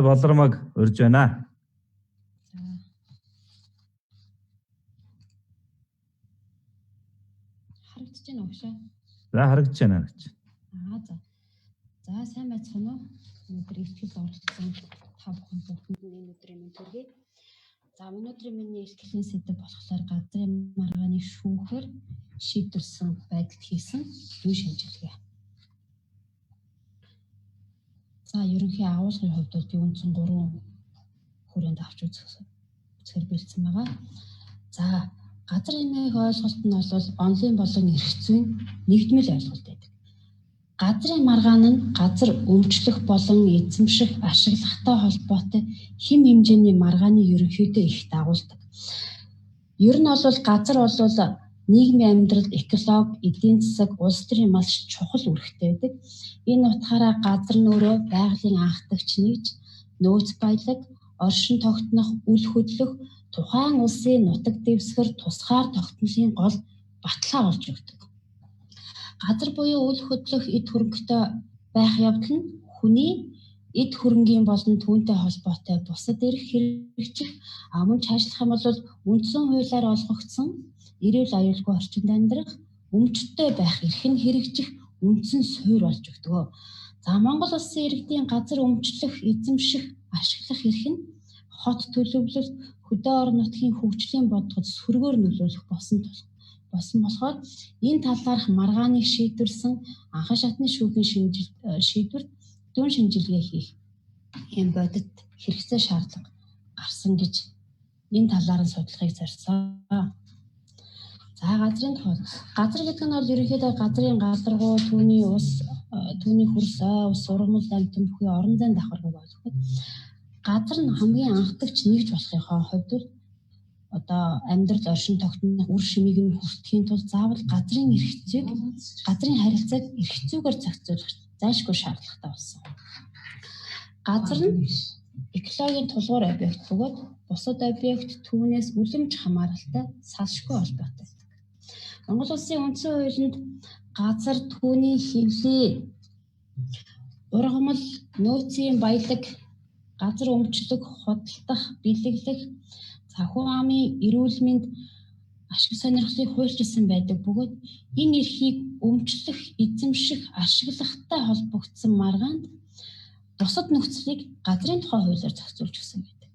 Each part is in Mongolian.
Болормог урьж байна. Харагдаж байна уу гшээ? За харагдаж байна. За. За сайн байцгаана уу? Өнөөдөр ихтгэл оролцсон та бүхэн бүгдэнд энэ өдрийн мэнд хүргэе. За өнөөдрийн миний ихтгэлийн сэдэв болохоор газрын маргааны шүүхээр шийдвэрсэн байдалд хийсэн зүй шинжилгээ. За ерөнхий агуулгын хувьд бол би үндсэн 3 хүрээнд авч үзэхээр бэлдсэн байгаа. За газрын нэг ойлголт нь бол онлын болон эрх зүйн нэгдмэл ойлголт байдаг. Газрын маргаан нь газар өмчлөх болон эзэмших ашиглахтай холбоотой хэм хэмжээний маргааны ерөнхийдөө их дагуулдаг. Ер нь бол газар бол нийгмийн амьдрал, экологи, эдийн засаг, улс төрийн маш чухал үүрэгтэй байдаг. Энэ утгаараа газар нь өөрөө байгалийн анхдагч нэгж, нөөц баялаг, оршин тогтнох, үл хөдлөх, тухайн улсын нутаг дэвсгэр тусгаар тогтнолын гол баталгаа болж өгдөг. Газар буюу үл хөдлөх эд хөрөнгөтэй байх явдал нь хүний эд хөрөнгийн болон түүнтэй холбоотой бусад эрх хэрэгжих, мөн ч ажиллах юм бол үндсэн хуулиар олгогдсон эрүүл аюулгүй орчинд амьдрах, өмчтөй байх эрх нь хэрэгжих үндсэн суурь болж өгдөг. За Монгол Улсын иргэдийн газар өмчлөх, эзэмших, ашиглах эрх нь хот төлөвлөлт, хөдөө орон нутгийн хөгжлийн бодлогод сөргөөр нөлөөлөх болсон болохоор энэ талаарх маргааныг шийдвэрсэн анхан шатны шүүхийн шийдвэрт дүн шинжилгээ хийх юм бодит хэрэгцээ шаардлага гарсан гэж энэ талаар нь судлахыг зорьсон. За газрын тухай. Газар гэдэг нь бол ерөнхийдөө газрын галдаргуу, түүний ус, түүний хөрс, ус, ургамал, амьтан бүхий орон зайн давхаргыг ойлгоход газар нь хамгийн анхдагч нэгж болохын хувьд одоо амьдрал, оршин тогтнох, үр шимийг нь хүртэхийн тулд заавал газрын эрх зүйг, газрын харилцааг эрх зүйгээр зохицуулах зайлшгүй шаардлагатай болсон. Газар нь экологийн тулгуур объект бөгөөд бусад объект түүнээс үлэмж хамааралтай салшгүй холбоотой. Монгол Улсын үндсэн хуулинд газар түүний хэвлэл, ургамал, нөөцийн баялаг, газар өмчлөх, худалдах, бэлэглэх, хүн амын эрүүл мэнд, ашиг сонирхлыг хуульчилсан байдаг бөгөөд энэ эрхийг өмчлөх, эзэмших, ашиглахтай холбогдсон маргаанд бусад нөхцөлийг газрын тухай хуулиар зохицуулж өгсөн байдаг.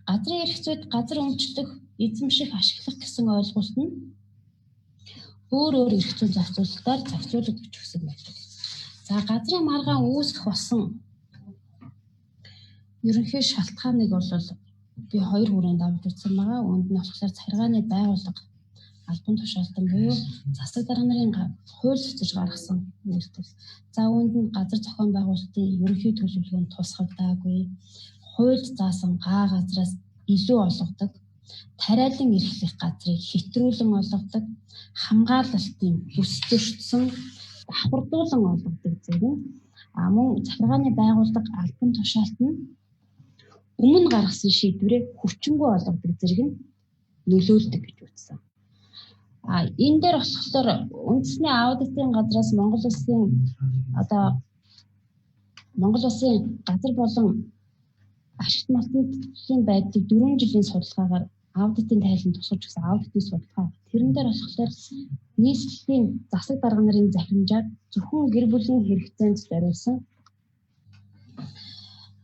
Газрын эрх зүйд газар өмчлөх, эзэмших, ашиглах гэсэн ойлголт нь өөр эрх зүйн зохицуулалтаар зохицуулж өгсөн байдаг. За газрын маргаан үүсэх болсон ерөнхий шалтгааныг бол би 2 хүрээнд авч үзсэн байгаа. Үүнд нь болохоор цахилгааны байгууллага, албан тушаалтан буюу засаг дарга нарын хууль зохицож гаргасан үйлдэл. За үүнд нь газар зохион байгуулалтын ерөнхий төлөвлөгөө нь тусгагдаагүй, хуульд заасан гаа газраас илүү олгодог, тариалан эрхлэх газрыг хэтрүүлэн олгодог, хамгаалалтын бүс зөрчсөн, давхардуулан олгодог зэрэг мөн цахилгааны байгууллага, албан тушаалт нь өмнө гаргасан шийдвэрээ хүчингүй олгодог зэрэг нь нөлөөлдөг гэж үзсэн. Энэ дээр болохоор үндэсний аудитын газраас Монгол Улсын газар болон ашигт малтын байдлыг 4 жилийн судалгаагаар аудитын тайланд тусгаж өгсөн аудитын судалгаа. Тэрэн дээр болохоор нийслэлийн засаг дарга нарын захирамжаар зөвхөн гэр бүлийн хэрэгцээнд зориулсан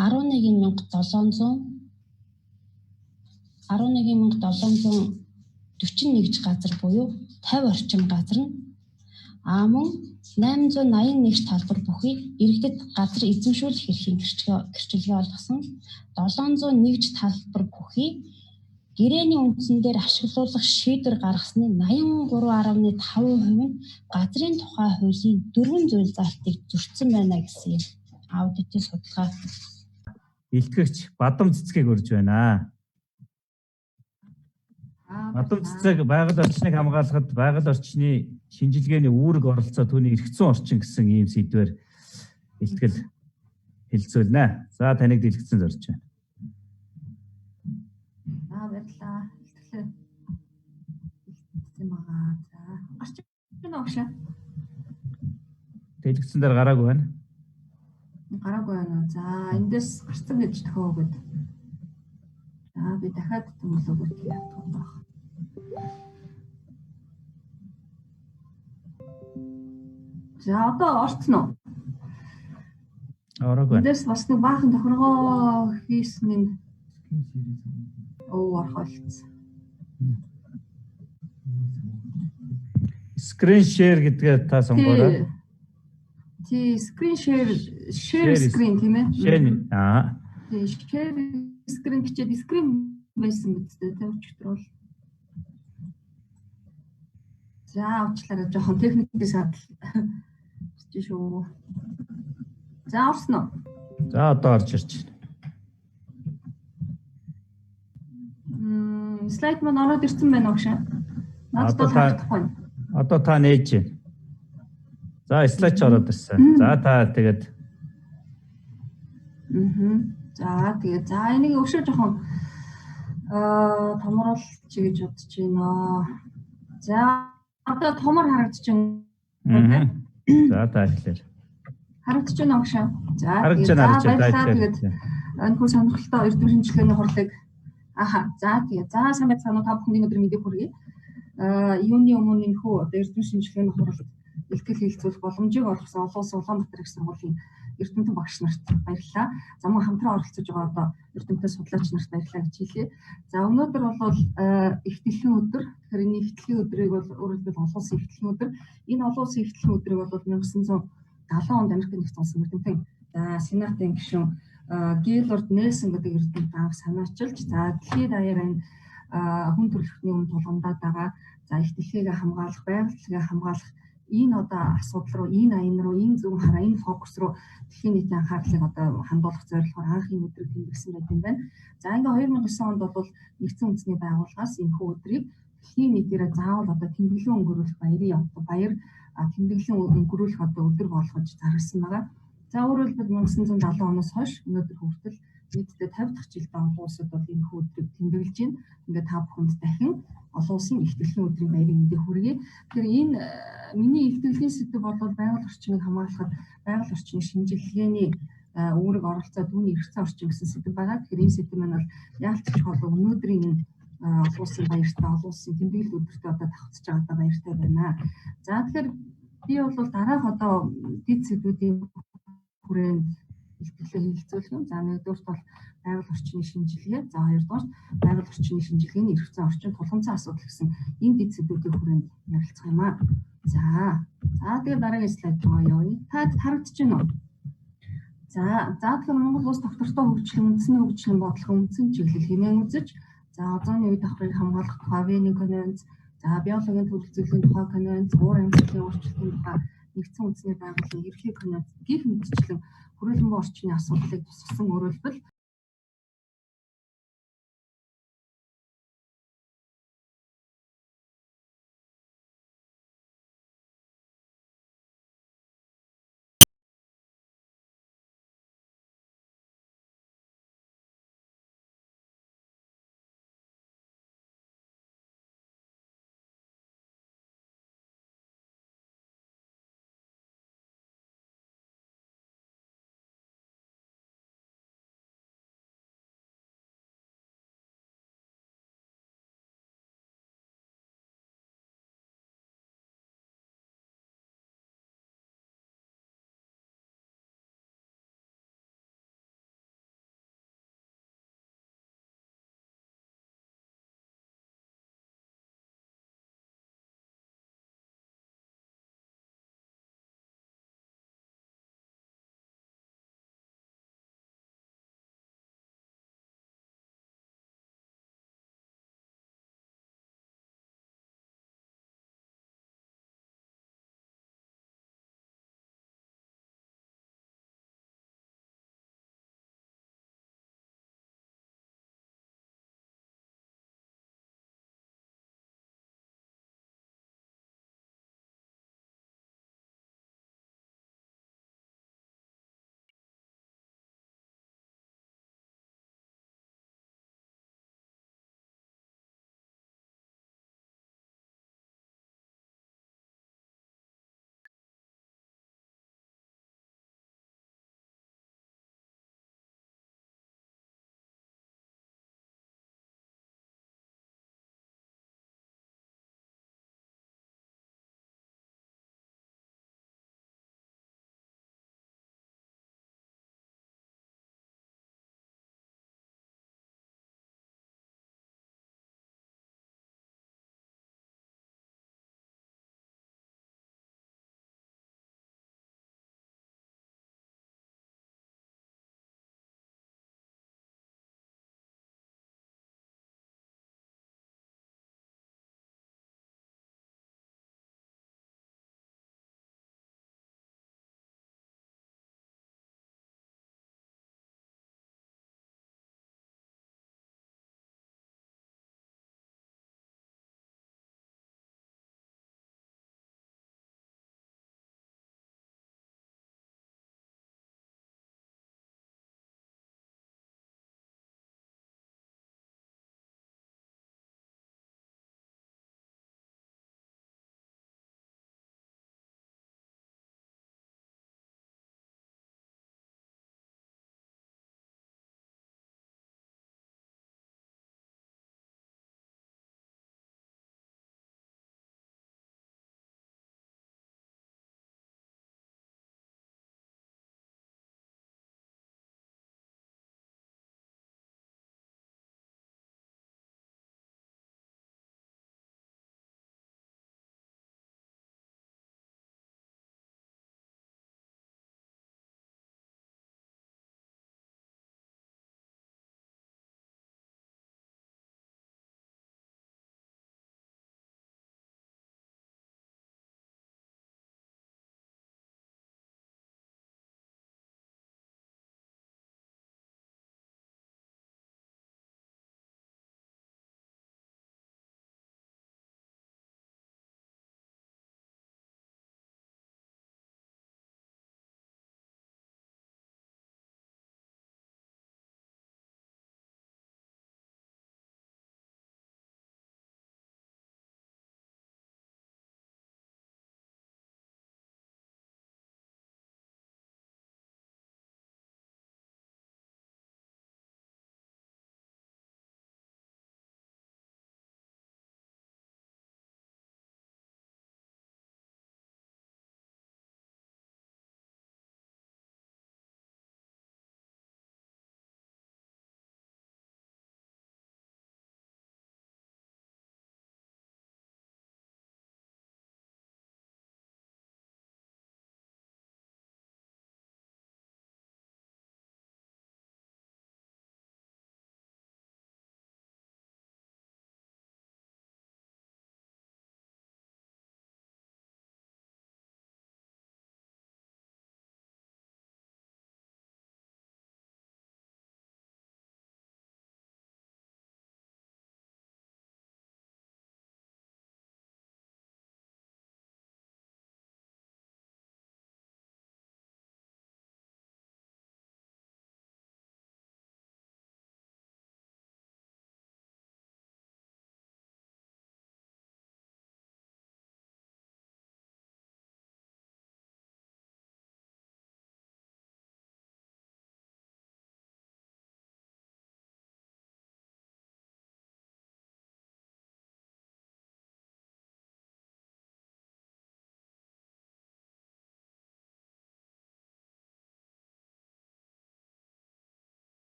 11,741 газар буюу 50 орчим газар нь мөн 881 талбар бүхий иргэдэд газар эзэмшүүлэх эрхийн гэрчлэгээ олгосон 701 талбар бүхий гэрээний үндсэн дээр ашиглуулах шийдвэр гаргасны 83.5% нь газрын тухай хуулийн 4 зүйл заалтыг зөрчсөн байна гэсэн юм аудитын судалгаа. Илтгэгч Бадам Цэцгийг урьж байна. Бадам Цэцэг байгаль орчныг хамгаалахад байгаль орчны шинжилгээний үүрэг оролцоо түүний эрх зүйн орчин гэсэн ийм сэдвээр илтгэл хэлцүүлнэ. За таныг дэлгэцэн зорж байна. Баярлалаа. Илтгэл хэлсэн байгаа. За гарч байна уу? Дэлгэцэн дээр гараагүй байна. гараагүй байна. За эндээс гарцсан гэж төхөөгд. За би дахиад тэмүүлэг яах вэ? За одоо орцсон уу? Ороогүй. Эндээс бас нэг баахан тохиргоо хийсэн нь орхолцсон. Screen share гэдгээ та сонгоорой. Тий, screen share screen тийм ээ. Share. Тий, share screen гэчээд screen байсан гэдэгтэй тэ өчтөр бол. За уучлаарай жоохон техникийн садал чи шүү. За орсон уу? За одоо орж ирж байна. Слайд маань ороод ирсэн байна уу гэж. Надад харагдахгүй. Одоо та нээж байна. За слайд ч ороод ирсэн. За та тэгээд За тэгээд за энийг өшөө жоохон томруулж гэж бодож байна. За одоо томор харагдаж байна. За та ихлээр. Харагдаж байна уу гэж. За тэгээд энэ хүү сонирхолтой эрдэм шинжилгээний хурлыг за тэгээд за сайн байцгаана уу та бүхний өдөр мэндийг хүргэе. Юуны өмнө энэ хүү одоо эрдэм шинжилгээний хурлд бэлтгэл хийлцүүлэх боломжийг олгосон олон улсын Улаанбаатар их сургуулийн эрдэмтэн багш нарт баярлалаа. За мөн хамтран оролцож байгаа одоо эрдэмтэн судлаач нарт баярлалаа гэж хэлье. За өнөөдөр бол их дэлхийн өдөр. Тэгэхээр энэ их дэлхийн өдрийг бол өөрөлдвөл олон улсын их дэлхийн өдөр. Энэ олон улсын их дэлхийн өдрийг бол 1970 онд Америк нэгдсэн улсын эрдэмтэн сенатын гишүүн Гэлорд Нельсон гэдэг эрдэмтэн анх санаачилж за дэлхийд даяар энэ хүн төрөлхтний өмнө тулгамдаад байгаа. За их дэлхийг хамгаалах, байгаль дэлхийг хамгаалах энэ одоо асуудал руу, энэ аян руу, энэ зөв хараа, энэ фокус руу дэлхийн нийтийн анхаарлыг одоо хандуулах зорилгоор анх энэ өдрийг тэмдэглэсэн байт юм байна. За ингээ 2009 онд бол нэгдсэн үндэсний байгууллагаас энэ хүү өдрийг дэлхийн нийтээрээ заавал одоо тэмдэглэн өнгөрүүлэх баяр тэмдэглэн өнгөрүүлэх одоо өдөр болгож заргалсан байгаа. За өөрөөр хэлбэл 1970 оноос хойш өнөөдөр хүртэл нийтдээ 50 дахь жилд олон улсад бол энэ хүү өдрийг тэмдэглэж байна. Ингээ та бүхэнд дахин олон улсын их дэлхийн өдрийн баярын мэндийг хүргэе. Тэгэхээр энэ миний илтгэлийн сэдэв бол байгаль орчныг хамгаалахад байгаль орчны шинжилгээний үүрэг оролцоо түүний эрхцэн орчин гэсэн сэдэв байгаа. Тэгэхээр энэ сэдэв маань бол яалтч болов өнөөдрийн энэ олон улсын баяртай олон улсын тэмдэглэл өдөртөө одоо давхцаж байгаадаа баяртай байна. За тэгэхээр би бол дараах одоо дэд сэдвүүдийн хүрээнд илтгэлээ хэлэлцүүлэх юм. За нэгдүгээрт бол байгаль орчны шинжилгээ, за хоёрдугаар байгаль орчны шинжилгээний эрхцэн орчин тулгымцсан асуудал гэсэн энэ дэд сэдвүүдийн хүрээнд ярилцах юм аа. За тэгээд дараагийн слайд руу явъя. Та харагдаж байна уу? За тэгэхээр Монгол улс доктортой хөгжлийн үндэсний хөгжлийн бодлого үндсэн чиглэл хэмээн үзэж, за озоны үе давхрыг хамгаалах Вений конвенц, за биологийн төрөл зүйлийн тухай конвенц, уур амьсгалын өөрчлөлтийн тухай нэгдсэн үндэсний байгууллагын ерхий конвенц гэх мэтчлэн хүрээлэн орчны асуудлыг тусгасан өөрөлдвөл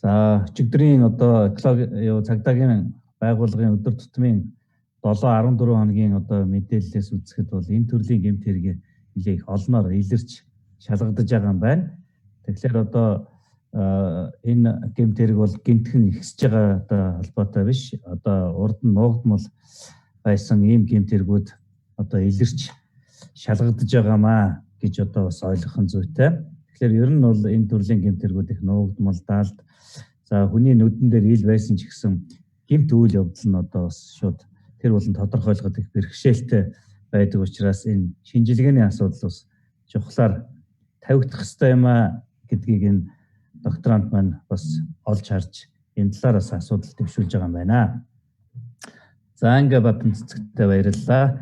За өчигдрийн одоо цагдаагийн байгууллагын өдөр тутмын 7-14 хоногийн одоо мэдээллээс үзэхэд бол энэ төрлийн гэмт хэрэг нэлээ их олноор илэрч шалгагдаж байгаа юм байна. Тэгэхээр одоо энэ гэмт хэрэг бол гэмтхэн ихсэж байгаа одоо холбоотой биш. Одоо урд нь нуугдмал байсан ийм гэмт хэрэгүүд одоо илэрч шалгагдаж байгаамаа гэж одоо бас ойлгох нь зүйтэй. Тэгэхээр ер нь бол энэ төрлийн гэмт хэрэгүүд их нуугдмал даалд за хүний нүдэн дээр ил байсан ч гэсэн гэмт үйл явдал нь одоо бас шууд тэр болон тодорхойлоход их бэрхшээлтэй байдаг учраас энэ шинжилгээний асуудал бас чухлаар тавигдах ёстой юм а гэдгийг энэ докторант маань бас олж харж энэ талаараас асуудал төвшүүлж байгаа юм байна. За ингээ Батан цэцэгтэй баярлалаа.